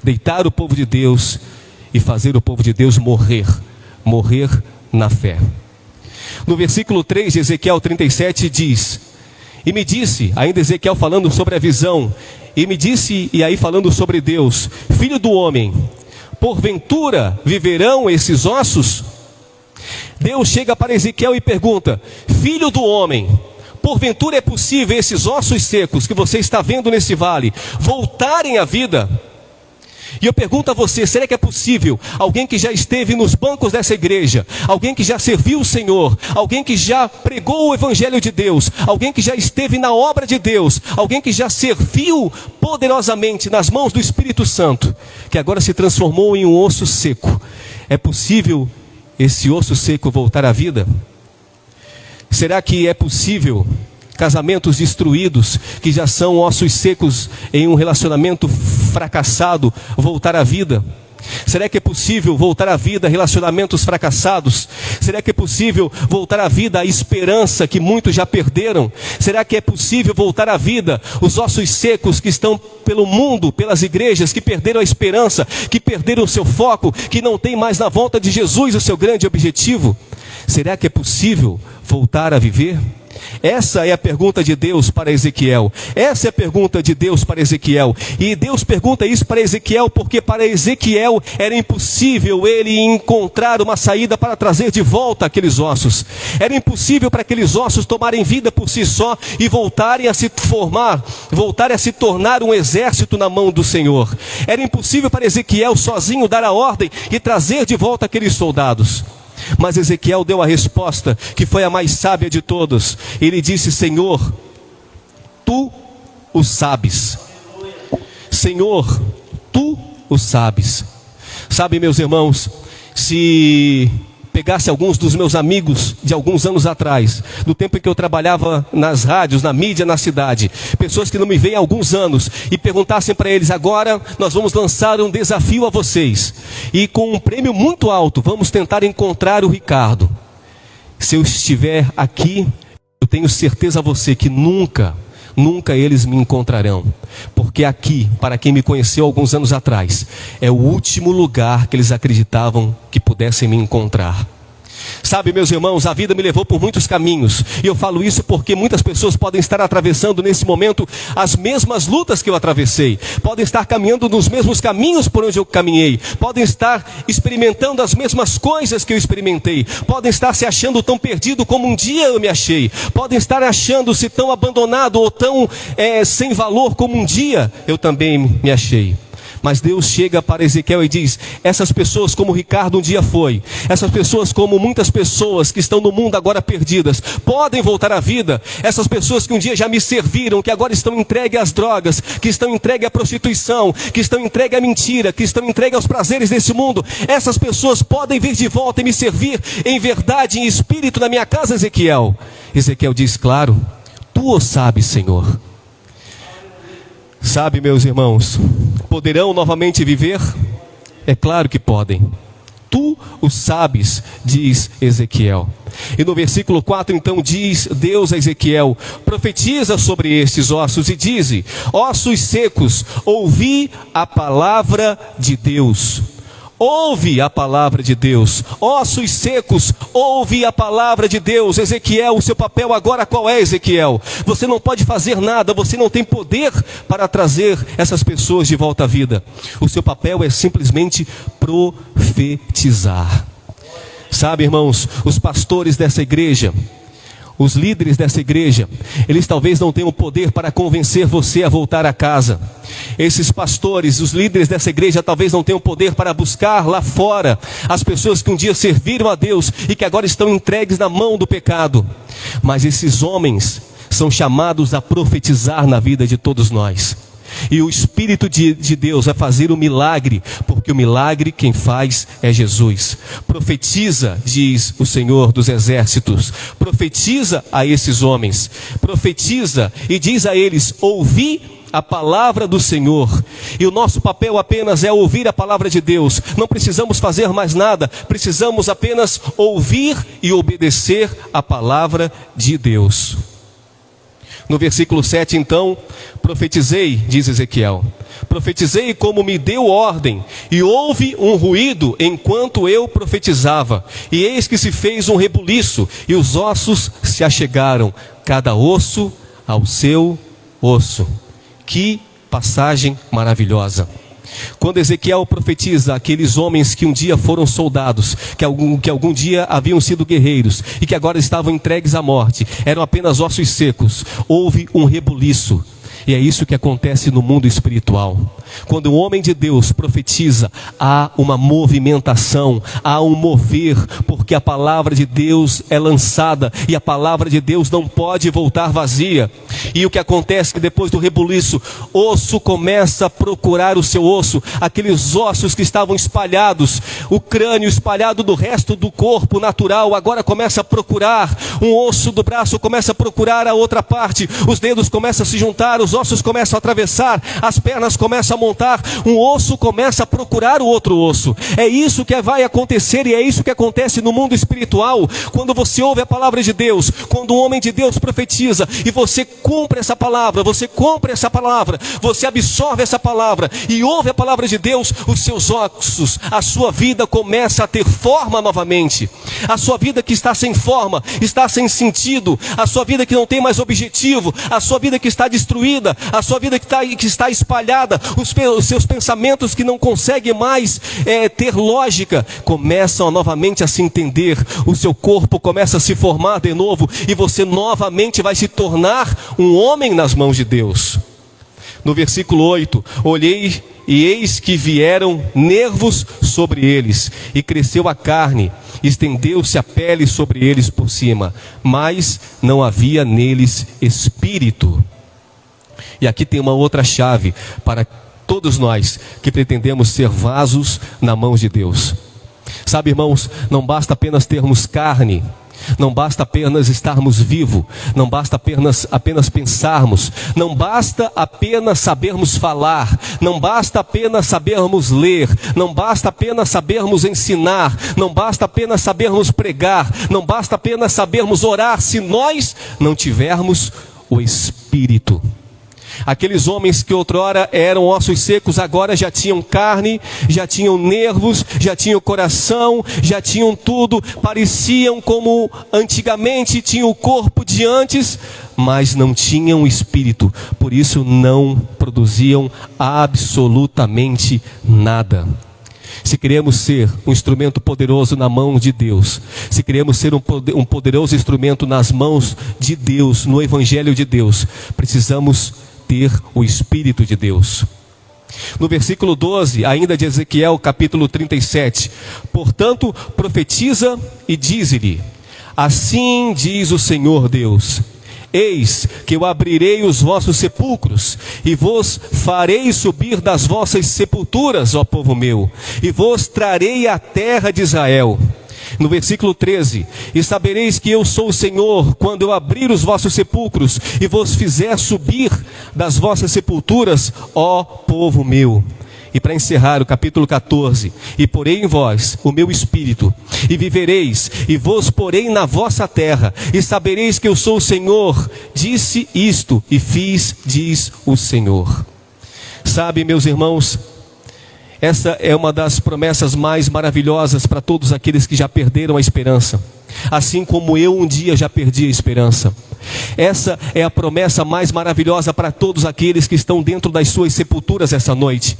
deitar o povo de Deus e fazer o povo de Deus morrer na fé. No versículo 3 de Ezequiel 37 diz: e me disse, ainda Ezequiel falando sobre a visão, e me disse, e aí falando sobre Deus: filho do homem, porventura viverão esses ossos? Deus chega para Ezequiel e pergunta: filho do homem, porventura é possível esses ossos secos que você está vendo nesse vale voltarem à vida? E eu pergunto a você, será que é possível alguém que já esteve nos bancos dessa igreja, alguém que já serviu o Senhor, alguém que já pregou o Evangelho de Deus, alguém que já esteve na obra de Deus, alguém que já serviu poderosamente nas mãos do Espírito Santo, que agora se transformou em um osso seco? É possível esse osso seco voltar à vida? Será que é possível casamentos destruídos, que já são ossos secos em um relacionamento fracassado, voltar à vida? Será que é possível voltar à vida relacionamentos fracassados? Será que é possível voltar à vida a esperança que muitos já perderam? Será que é possível voltar à vida os ossos secos que estão pelo mundo, pelas igrejas, que perderam a esperança, que perderam o seu foco, que não tem mais na volta de Jesus o seu grande objetivo? Será que é possível voltar a viver? Essa é a pergunta de Deus para Ezequiel. Essa é a pergunta de Deus para Ezequiel. E Deus pergunta isso para Ezequiel porque para Ezequiel era impossível ele encontrar uma saída para trazer de volta aqueles ossos. Era impossível para aqueles ossos tomarem vida por si só e voltarem a se formar, voltarem a se tornar um exército na mão do Senhor. Era impossível para Ezequiel sozinho dar a ordem e trazer de volta aqueles soldados. Mas Ezequiel deu a resposta que foi a mais sábia de todos. Ele disse: Senhor, tu o sabes. Senhor, tu o sabes. Sabe, meus irmãos, se pegasse alguns dos meus amigos de alguns anos atrás, do tempo em que eu trabalhava nas rádios, na mídia, na cidade, pessoas que não me veem há alguns anos, e perguntassem para eles: agora nós vamos lançar um desafio a vocês, e com um prêmio muito alto, vamos tentar encontrar o Ricardo. Se eu estiver aqui, eu tenho certeza a você que nunca nunca eles me encontrarão, porque aqui, para quem me conheceu alguns anos atrás, é o último lugar que eles acreditavam que pudessem me encontrar. Sabe, meus irmãos, a vida me levou por muitos caminhos, e eu falo isso porque muitas pessoas podem estar atravessando nesse momento as mesmas lutas que eu atravessei, podem estar caminhando nos mesmos caminhos por onde eu caminhei, podem estar experimentando as mesmas coisas que eu experimentei, podem estar se achando tão perdido como um dia eu me achei, podem estar achando-se tão abandonado ou tão sem valor como um dia eu também me achei. Mas Deus chega para Ezequiel e diz: essas pessoas como Ricardo um dia foi, essas pessoas como muitas pessoas que estão no mundo agora perdidas, podem voltar à vida. Essas pessoas que um dia já me serviram, que agora estão entregues às drogas, que estão entregues à prostituição, que estão entregues à mentira, que estão entregues aos prazeres desse mundo, essas pessoas podem vir de volta e me servir em verdade, em espírito na minha casa, Ezequiel. Ezequiel diz: claro, tu o sabes, Senhor. Sabe, meus irmãos, poderão novamente viver? É claro que podem. Tu o sabes, diz Ezequiel. E no versículo 4 então diz Deus a Ezequiel: profetiza sobre estes ossos e dize: ossos secos, ouvi a palavra de Deus. Ouve a palavra de Deus. Ossos secos, ouve a palavra de Deus. Ezequiel, o seu papel agora qual é, Ezequiel? Você não pode fazer nada, você não tem poder para trazer essas pessoas de volta à vida. O seu papel é simplesmente profetizar. Sabe, irmãos, os pastores dessa igreja, os líderes dessa igreja, eles talvez não tenham poder para convencer você a voltar a casa. Esses pastores, os líderes dessa igreja, talvez não tenham poder para buscar lá fora as pessoas que um dia serviram a Deus e que agora estão entregues na mão do pecado. Mas esses homens são chamados a profetizar na vida de todos nós. E o Espírito de Deus vai fazer o milagre, porque o milagre quem faz é Jesus. Profetiza, diz o Senhor dos Exércitos, profetiza a esses homens, profetiza e diz a eles: ouvi a palavra do Senhor. E o nosso papel apenas é ouvir a palavra de Deus. Não precisamos fazer mais nada, precisamos apenas ouvir e obedecer a palavra de Deus. No versículo 7 então, profetizei, diz Ezequiel, profetizei como me deu ordem, e houve um ruído enquanto eu profetizava, e eis que se fez um rebuliço, e os ossos se achegaram, cada osso ao seu osso. Que passagem maravilhosa! Quando Ezequiel profetiza aqueles homens que um dia foram soldados, que algum dia haviam sido guerreiros e que agora estavam entregues à morte, eram apenas ossos secos, houve um rebuliço. E é isso que acontece no mundo espiritual. Quando o homem de Deus profetiza, há uma movimentação, há um mover, porque a palavra de Deus é lançada e a palavra de Deus não pode voltar vazia. E o que acontece é que depois do rebuliço, osso começa a procurar o seu osso, aqueles ossos que estavam espalhados, o crânio espalhado do resto do corpo natural, agora começa a procurar, um osso do braço começa a procurar a outra parte, os dedos começam a se juntar, os ossos começam a atravessar, as pernas começam a montar, um osso começa a procurar o outro osso. É isso que vai acontecer e é isso que acontece no mundo espiritual. Quando você ouve a palavra de Deus, quando um homem de Deus profetiza e você cumpre essa palavra, você compra essa palavra, você absorve essa palavra e ouve a palavra de Deus, os seus ossos, a sua vida começa a ter forma novamente. A sua vida que está sem forma, está sem sentido, a sua vida que não tem mais objetivo, a sua vida que está destruída, a sua vida que está espalhada, os seus pensamentos que não conseguem mais ter lógica, começam novamente a se entender, o seu corpo começa a se formar de novo e você novamente vai se tornar um homem nas mãos de Deus. No versículo 8, olhei e eis que vieram nervos sobre eles, e cresceu a carne, estendeu-se a pele sobre eles por cima, mas não havia neles espírito. E aqui tem uma outra chave para todos nós que pretendemos ser vasos na mão de Deus. Sabe, irmãos, não basta apenas termos carne, não basta apenas estarmos vivos, não basta apenas pensarmos, não basta apenas sabermos falar, não basta apenas sabermos ler, não basta apenas sabermos ensinar, não basta apenas sabermos pregar, não basta apenas sabermos orar, se nós não tivermos o Espírito. Aqueles homens que outrora eram ossos secos, agora já tinham carne, já tinham nervos, já tinham coração, já tinham tudo, pareciam como antigamente tinham o corpo de antes, mas não tinham espírito, por isso não produziam absolutamente nada. Se queremos ser um instrumento poderoso na mão de Deus, se queremos ser um poderoso instrumento nas mãos de Deus, no Evangelho de Deus, precisamos ter o Espírito de Deus. No versículo 12, ainda de Ezequiel, capítulo 37, portanto, profetiza e dize-lhe, assim diz o Senhor Deus, eis que eu abrirei os vossos sepulcros, e vos farei subir das vossas sepulturas, ó povo meu, e vos trarei à terra de Israel. No versículo 13, e sabereis que eu sou o Senhor, quando eu abrir os vossos sepulcros, e vos fizer subir das vossas sepulturas, ó povo meu. E para encerrar o capítulo 14, e porei em vós o meu espírito, e vivereis, e vos porei na vossa terra, e sabereis que eu sou o Senhor, disse isto, e fiz, diz o Senhor. Sabe, meus irmãos, essa é uma das promessas mais maravilhosas para todos aqueles que já perderam a esperança, assim como eu um dia já perdi a esperança. Essa é a promessa mais maravilhosa para todos aqueles que estão dentro das suas sepulturas essa noite.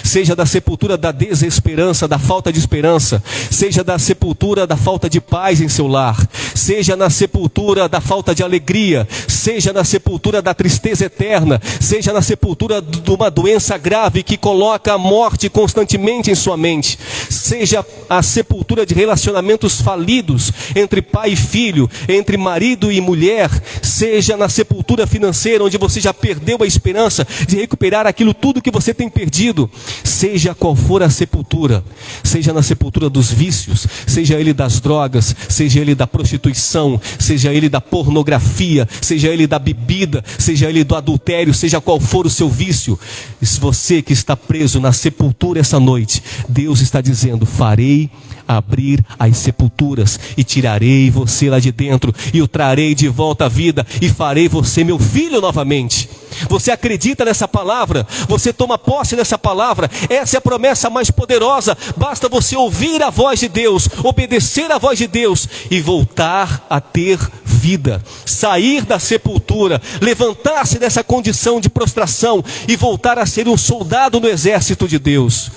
Seja da sepultura da desesperança, da falta de esperança, seja da sepultura da falta de paz em seu lar, seja na sepultura da falta de alegria, seja na sepultura da tristeza eterna, seja na sepultura de uma doença grave que coloca a morte constantemente em sua mente, seja a sepultura de relacionamentos falidos entre pai e filho, entre marido e mulher, seja na sepultura financeira, onde você já perdeu a esperança de recuperar aquilo tudo que você tem perdido, seja qual for a sepultura, seja na sepultura dos vícios, seja ele das drogas, seja ele da prostituição, seja ele da pornografia, seja ele da bebida, seja ele do adultério, seja qual for o seu vício, se você que está preso na sepultura essa noite, Deus está dizendo, farei abrir as sepulturas e tirarei você lá de dentro e o trarei de volta à vida e farei você meu filho novamente. Você acredita nessa palavra? Você toma posse dessa palavra? Essa é a promessa mais poderosa. Basta você ouvir a voz de Deus, obedecer a voz de Deus e voltar a ter vida, sair da sepultura, levantar-se dessa condição de prostração e voltar a ser um soldado no exército de Deus.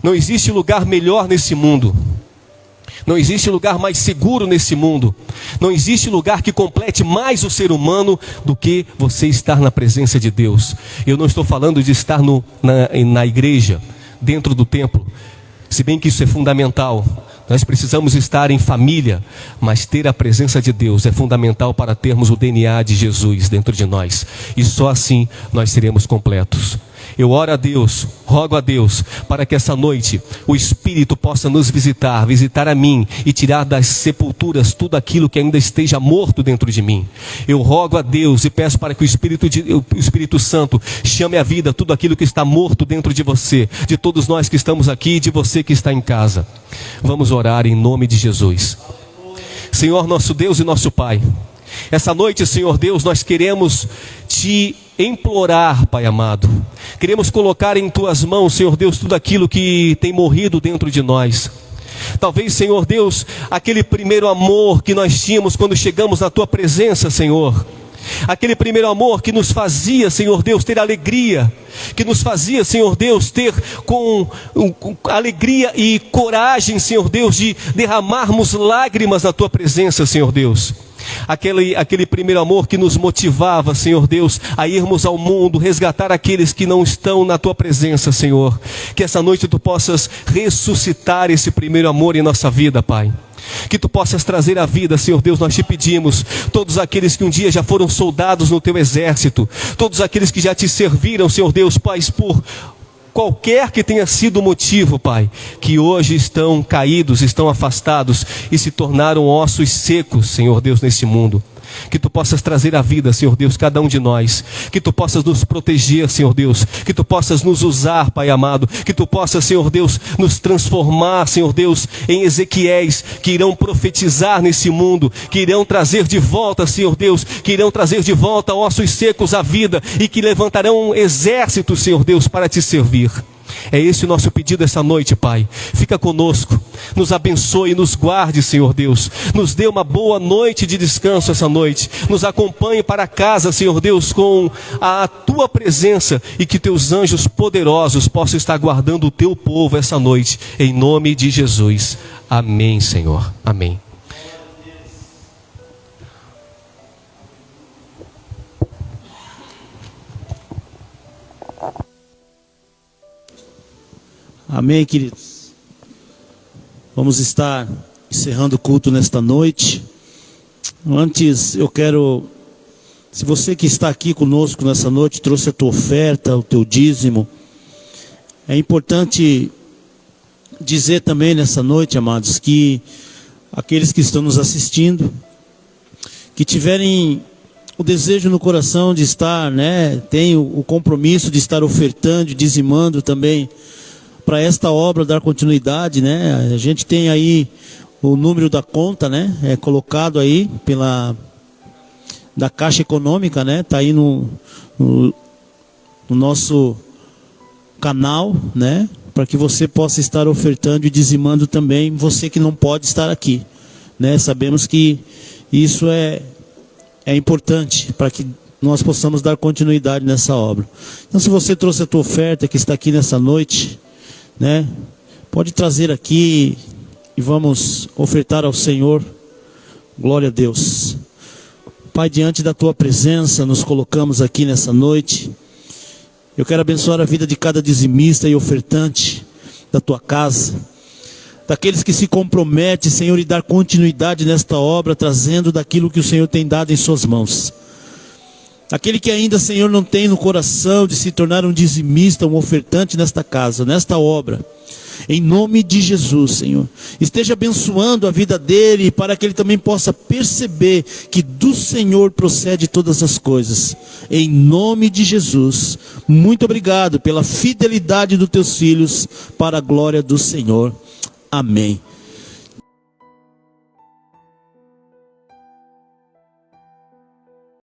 Não existe lugar melhor nesse mundo. Não existe lugar mais seguro nesse mundo. Não existe lugar que complete mais o ser humano do que você estar na presença de Deus. Eu não estou falando de estar na igreja, dentro do templo. Se bem que isso é fundamental. Nós precisamos estar em família, mas ter a presença de Deus é fundamental para termos o DNA de Jesus dentro de nós. E só assim nós seremos completos. Eu oro a Deus, rogo a Deus, para que essa noite o Espírito possa nos visitar a mim e tirar das sepulturas tudo aquilo que ainda esteja morto dentro de mim. Eu rogo a Deus e peço para que o Espírito Santo chame à vida tudo aquilo que está morto dentro de você, de todos nós que estamos aqui e de você que está em casa. Vamos orar em nome de Jesus. Senhor nosso Deus e nosso Pai, essa noite, Senhor Deus, nós queremos Te implorar, Pai amado. Queremos colocar em Tuas mãos, Senhor Deus, tudo aquilo que tem morrido dentro de nós. Talvez, Senhor Deus, aquele primeiro amor que nós tínhamos quando chegamos na Tua presença, Senhor. Aquele primeiro amor que nos fazia, Senhor Deus, ter alegria, que nos fazia, Senhor Deus, ter com alegria e coragem, Senhor Deus, de derramarmos lágrimas na Tua presença, Senhor Deus. Aquele primeiro amor que nos motivava, Senhor Deus, a irmos ao mundo, resgatar aqueles que não estão na Tua presença, Senhor. Que essa noite Tu possas ressuscitar esse primeiro amor em nossa vida, Pai. Que Tu possas trazer à vida, Senhor Deus, nós Te pedimos, todos aqueles que um dia já foram soldados no Teu exército, todos aqueles que já Te serviram, Senhor Deus, Pai, por qualquer que tenha sido o motivo, Pai, que hoje estão caídos, estão afastados e se tornaram ossos secos, Senhor Deus, nesse mundo. que Tu possas trazer a vida, Senhor Deus, cada um de nós, que Tu possas nos proteger, Senhor Deus, que Tu possas nos usar, Pai amado, que Tu possas, Senhor Deus, nos transformar, Senhor Deus, em Ezequiéis, que irão profetizar nesse mundo, que irão trazer de volta, Senhor Deus, que irão trazer de volta ossos secos à vida, e que levantarão exércitos, Senhor Deus, para Te servir. É esse o nosso pedido essa noite, Pai. Fica conosco, nos abençoe, nos guarde, Senhor Deus. Nos dê uma boa noite de descanso essa noite. Nos acompanhe para casa, Senhor Deus, com a Tua presença, e que Teus anjos poderosos possam estar guardando o Teu povo essa noite. Em nome de Jesus. Amém, Senhor. Amém. Amém, queridos. Vamos estar encerrando o culto nesta noite. Antes eu quero, se você que está aqui conosco nessa noite trouxe a tua oferta, o teu dízimo, é importante dizer também nessa noite, amados, que aqueles que estão nos assistindo, que tiverem o desejo no coração de estar, tem o compromisso de estar ofertando, dizimando também, para esta obra dar continuidade, a gente tem aí o número da conta, é colocado aí da Caixa Econômica, tá aí no nosso canal, para que você possa estar ofertando e dizimando também, você que não pode estar aqui, sabemos que isso é importante para que nós possamos dar continuidade nessa obra. Então, se você trouxe a tua oferta que está aqui nessa noite, pode trazer aqui e vamos ofertar ao Senhor. Glória a Deus. Pai, diante da tua presença nos colocamos aqui nessa noite. Eu quero abençoar a vida de cada dizimista e ofertante da tua casa, daqueles que se comprometem, Senhor, e dar continuidade nesta obra, trazendo daquilo que o Senhor tem dado em suas mãos. Aquele que ainda, Senhor, não tem no coração de se tornar um dizimista, um ofertante nesta casa, nesta obra, em nome de Jesus, Senhor, esteja abençoando a vida dele, para que ele também possa perceber que do Senhor procede todas as coisas, em nome de Jesus. Muito obrigado pela fidelidade dos teus filhos, para a glória do Senhor. Amém.